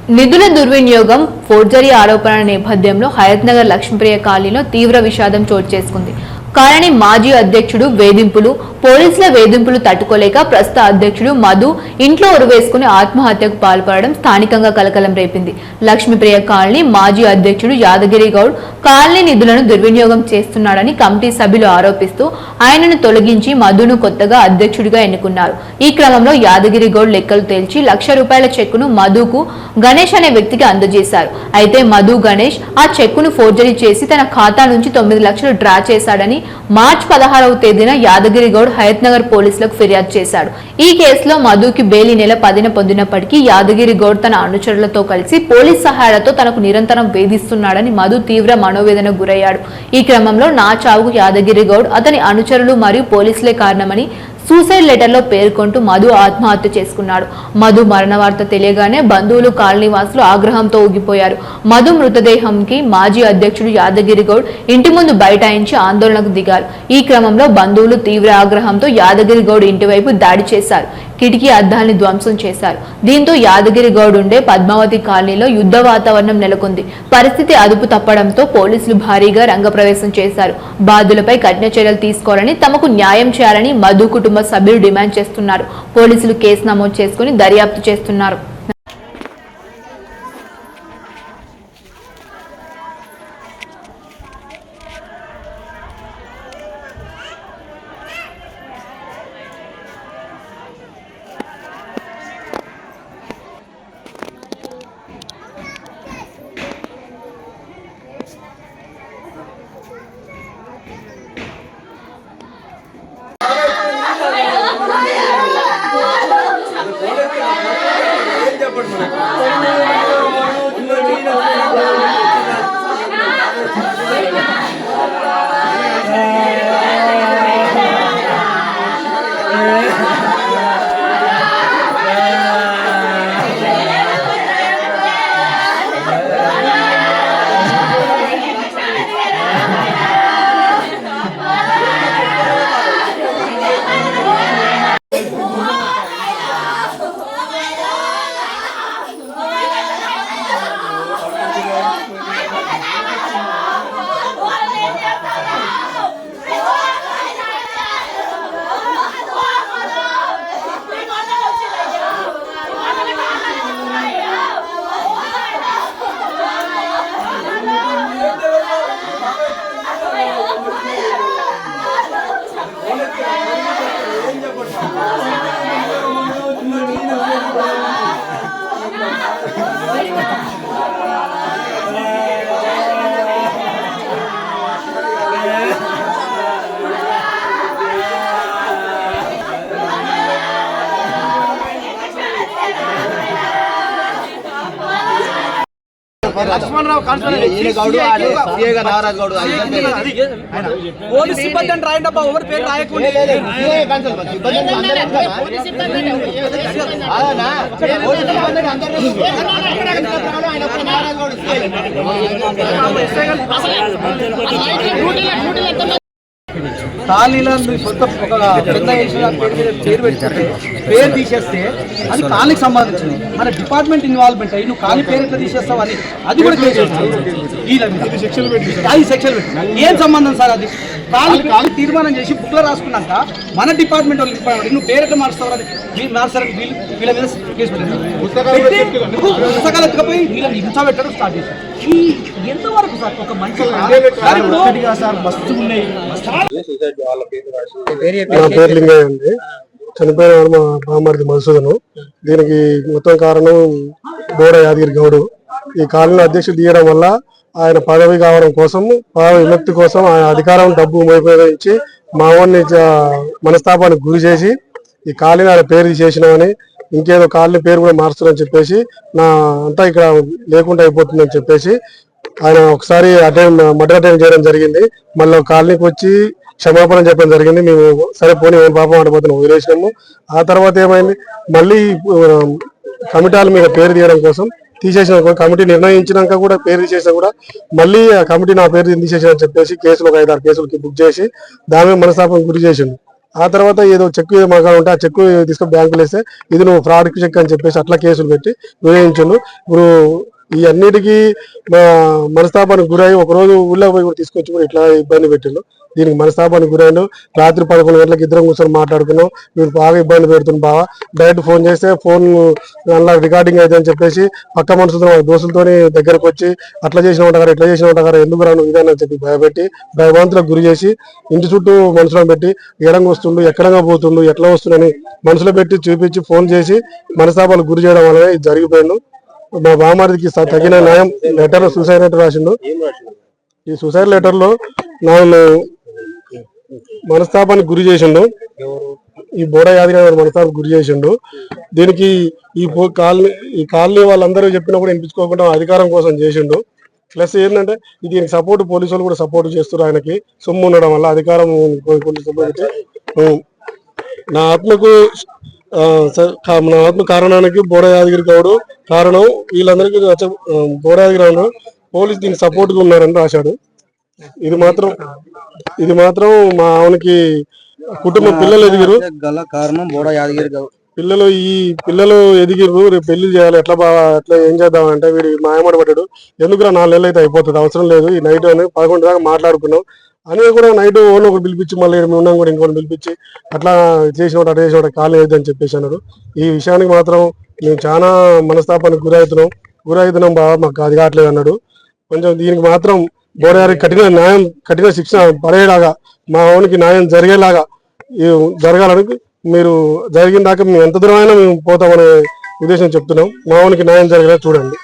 నిధుల దుర్వినియోగం ఫోర్జరీ ఆరోపణల నేపథ్యంలో హయత్నగర్ లక్ష్మీప్రియ కాలనీలో తీవ్ర విషాదం చోటు చేసుకుంది. కాలనీ మాజీ అధ్యక్షుడు వేధింపులు, పోలీసుల వేధింపులు తట్టుకోలేక ప్రస్తుత అధ్యక్షుడు మధు ఇంట్లో ఉరివేసుకుని ఆత్మహత్యకు పాల్పడడం స్థానికంగా కలకలం రేపింది. లక్ష్మీప్రియ కాలనీ మాజీ అధ్యక్షుడు యాదగిరి గౌడ్ కాలనీ నిధులను దుర్వినియోగం చేస్తున్నాడని కమిటీ సభ్యులు ఆరోపిస్తూ ఆయనను తొలగించి మధును కొత్తగా అధ్యక్షుడిగా ఎన్నుకున్నారు. ఈ క్రమంలో యాదగిరి గౌడ్ లెక్కలు తేల్చి ₹1,00,000 చెక్కును మధుకు గణేష్ అనే వ్యక్తికి అందజేశారు. అయితే మధు గణేష్ ఆ చెక్కును ఫోర్జరీ చేసి తన ఖాతా నుంచి 9 లక్షలు డ్రా చేశాడని మార్చి 16వ తేదీన యాదగిరి గౌడ్ హయత్నగర్ పోలీసులకు ఫిర్యాదు చేశాడు. ఈ కేసులో మధుకి బెయిల్ నెల 10న పొందినప్పటికీ యాదగిరి గౌడ్ తన అనుచరులతో కలిసి పోలీస్ సహాయాలతో తనకు నిరంతరం వేధిస్తున్నాడని మధు తీవ్ర మనోవేదనకు గురయ్యాడు. ఈ క్రమంలో నా చావుకు యాదగిరి గౌడ్, అతని అనుచరులు మరియు పోలీసులే కారణమని సూసైడ్ లెటర్లో పేర్కొంటూ మధు ఆత్మహత్య చేసుకున్నాడు. మధు మరణ వార్త తెలియగానే బంధువులు, కాలనీవాసులు ఆగ్రహంతో ఊగిపోయారు. మధు మృతదేహంకి మాజీ అధ్యక్షుడు యాదగిరి గౌడ్ ఇంటి ముందు బైఠాయించి ఆందోళనకు దిగారు. ఈ క్రమంలో బంధువులు తీవ్ర ఆగ్రహంతో యాదగిరి గౌడ్ ఇంటి వైపు దాడి చేశారు. కిటికీ అద్దాల్ని ధ్వంసం చేశారు. దీంతో యాదగిరి గౌడ్ ఉండే పద్మావతి కాలనీలో యుద్ధ వాతావరణం నెలకొంది. పరిస్థితి అదుపు తప్పడంతో పోలీసులు భారీగా రంగప్రవేశం చేశారు. బాధ్యులపై కఠిన చర్యలు తీసుకోవాలని, తమకు న్యాయం చేయాలని మధు కుటుంబ సభ్యులు డిమాండ్ చేస్తున్నారు. పోలీసులు కేసు నమోదు చేసుకుని దర్యాప్తు చేస్తున్నారు. లక్ష్మణరావు నాగరాజ్ గౌడ్ పోలీస్ సిబ్బంది అని రాయండి. ఎవరి పేరు రాయకుండా కాలనీలను మొత్తం ఒక పెద్ద పేరు పెట్టుకుంటే పేరు తీసేస్తే అది కాలనీకి సంబంధించింది. మన డిపార్ట్మెంట్ ఇన్వాల్వ్మెంట్ అయ్యి నువ్వు కాలనీ పేరు ఎట్లా తీసేస్తావు అని అది కూడా సెక్షన్ ఏం సంబంధం సార్? అది కాలనీ తీర్మానం చేసి బుక్లో రాసుకున్నాక మన డిపార్ట్మెంట్ వాళ్ళు నువ్వు పేరు ఎట్లా మారుస్తావు? అది మీరు మార్చారని వీళ్ళ మీద కేసు పెట్టారు. పుస్తకాలు ఎత్తుకపోయి వీళ్ళని హింస పెట్టడం స్టార్ట్ చేశారు. ఈ ఎంతవరకు సార్ ఒక మంచి ఉన్నాయి? నా పేరు లింగయ్య అండి. చనిపోయిన మా రామర్ది మధుసూదను. దీనికి మొత్తం కారణం బోడ యాదగిరి గౌడు. ఈ కాలనీ అధ్యక్షుడు తీయడం వల్ల ఆయన పదవి కావడం కోసం, పదవి విముక్తి కోసం ఆయన అధికారం డబ్బు ఉపయోగించి మా వాడిని మనస్తాపానికి గురి చేసి ఈ కాలనీ ఆయన పేరు తీసేసినామని, ఇంకేదో కాలనీ పేరు కూడా మారుస్తుందని చెప్పేసి నా అంతా ఇక్కడ లేకుండా అయిపోతుందని చెప్పేసి ఆయన ఒకసారి మర్డర్ అటెండ్ చేయడం జరిగింది. మళ్ళీ కాలనీకి వచ్చి క్షమాపణ చెప్పడం జరిగింది. మేము సరే పోనీ ఏం పాపం ఆడిపోతున్నాం వదిలేసినాము. ఆ తర్వాత ఏమైంది, మళ్ళీ కమిటీల మీద పేరు తీయడం కోసం తీసేసిన కమిటీ నిర్ణయించినాక కూడా పేరు తీసేసినా కూడా మళ్ళీ ఆ కమిటీ నా పేరు తీసేసిన చెప్పేసి కేసులు ఒక 5-6 కేసులకి బుక్ చేసి దాని మీద మనస్తాపం గురి చేసిండు. ఆ తర్వాత ఏదో చెక్ ఏదో మాకు ఉంటే ఆ చెక్ తీసుకొని బ్యాంకులో వేస్తే ఇది నువ్వు ఫ్రాడ్ చెక్ అని చెప్పేసి అట్లా కేసులు పెట్టి వేయించండు. ఇప్పుడు ఈ అన్నిటికీ మనస్తాపానికి గురై ఒకరోజు ఊళ్ళో పోయి కూడా తీసుకొచ్చి కూడా ఇట్లా ఇబ్బంది పెట్టిండు. దీనికి మనస్తాపానికి గురైండు. రాత్రి 11 గంటలకు ఇద్దరం కూర్చొని మాట్లాడుకున్నాం. మీరు బాగా ఇబ్బంది పెడుతుంది బావా, డైరెక్ట్ ఫోన్ చేస్తే ఫోన్ అలా రికార్డింగ్ అయితే అని చెప్పేసి పక్క మనుషులతో దోస్తులతో దగ్గరకు వచ్చి అట్లా చేసిన ఉంటారు ఇట్లా చేసిన ఉంటారు ఎందుకు రాను ఇదని చెప్పి భయపెట్టి భయభ్రాంతులకు గురి చేసి ఇంటి చుట్టూ మనుషులను పెట్టి ఎడంగా వస్తుండు ఎక్కడంగా పోతుండు ఎట్లా వస్తుండని మనుషులు పెట్టి చూపించి ఫోన్ చేసి మనస్తాపాలకు గురి చేయడం వల్ల ఇది జరిగిపోయిండు. మా బామారికి తగిన న్యాయం లెటర్ సూసైడ్ లెటర్ రాసిండు. ఈ సూసైడ్ లెటర్ లో నన్ను మనస్తాపానికి గురి చేసిండు. ఈ బోడ యాదగిరి మనస్తాపానికి గురి చేసిండు. దీనికి ఈ కాలనీ వాళ్ళందరూ చెప్పినా కూడా వినిపించుకోకుండా అధికారం కోసం చేసిండు. ప్లస్ ఏంటంటే దీనికి సపోర్ట్ పోలీసు వాళ్ళు కూడా సపోర్ట్ చేస్తారు. ఆయనకి సొమ్ము ఉండడం వల్ల అధికారం నా ఆత్మకు కారణానికి బోడ యాదగిరి గౌడ్ కారణం. వీళ్ళందరికీ బోడ యాదగిరి పోలీసు దీనికి సపోర్ట్ గా ఉన్నారని రాశాడు. ఇది మాత్రం మా ఆవునికి కుటుంబ పిల్లలు ఎదిగిరు గల కారణం బోడ యాదగిరి గౌడ్. పిల్లలు ఎదిగిరు. రేపు పెళ్లి చేయాలి ఎట్లా ఎట్లా ఏం చేద్దాం అంటే వీడి మాయమాట పడ్డాడు. ఎందుకురా 4 నెలలు అయితే అయిపోతుంది అవసరం లేదు ఈ నైట్ అని 11 దాకా మాట్లాడుకున్నాం అని కూడా నైట్ ఓన్ ఒకటి పిలిపించి మళ్ళీ మేము ఉన్నాం కూడా ఇంకోటి పిలిపించి అట్లా చేసినోడు అట్లా చేసినోడు ఖాళీ అవుతుందని చెప్పేసి అన్నాడు. ఈ విషయానికి మాత్రం మేము చాలా మనస్తాపానికి గురవుతున్నాం బాబా మాకు అది కావట్లేదు అన్నాడు. కొంచెం దీనికి మాత్రం బోడగారికి కఠిన శిక్ష పడేలాగా మా ఓనికి న్యాయం జరిగేలాగా జరగాలని మీరు జరిగిన దాకా మేము ఎంత దూరమైనా మేము పోతామనే ఉద్దేశం చెప్తున్నాం. మా ఓనికి న్యాయం జరిగేలా చూడండి.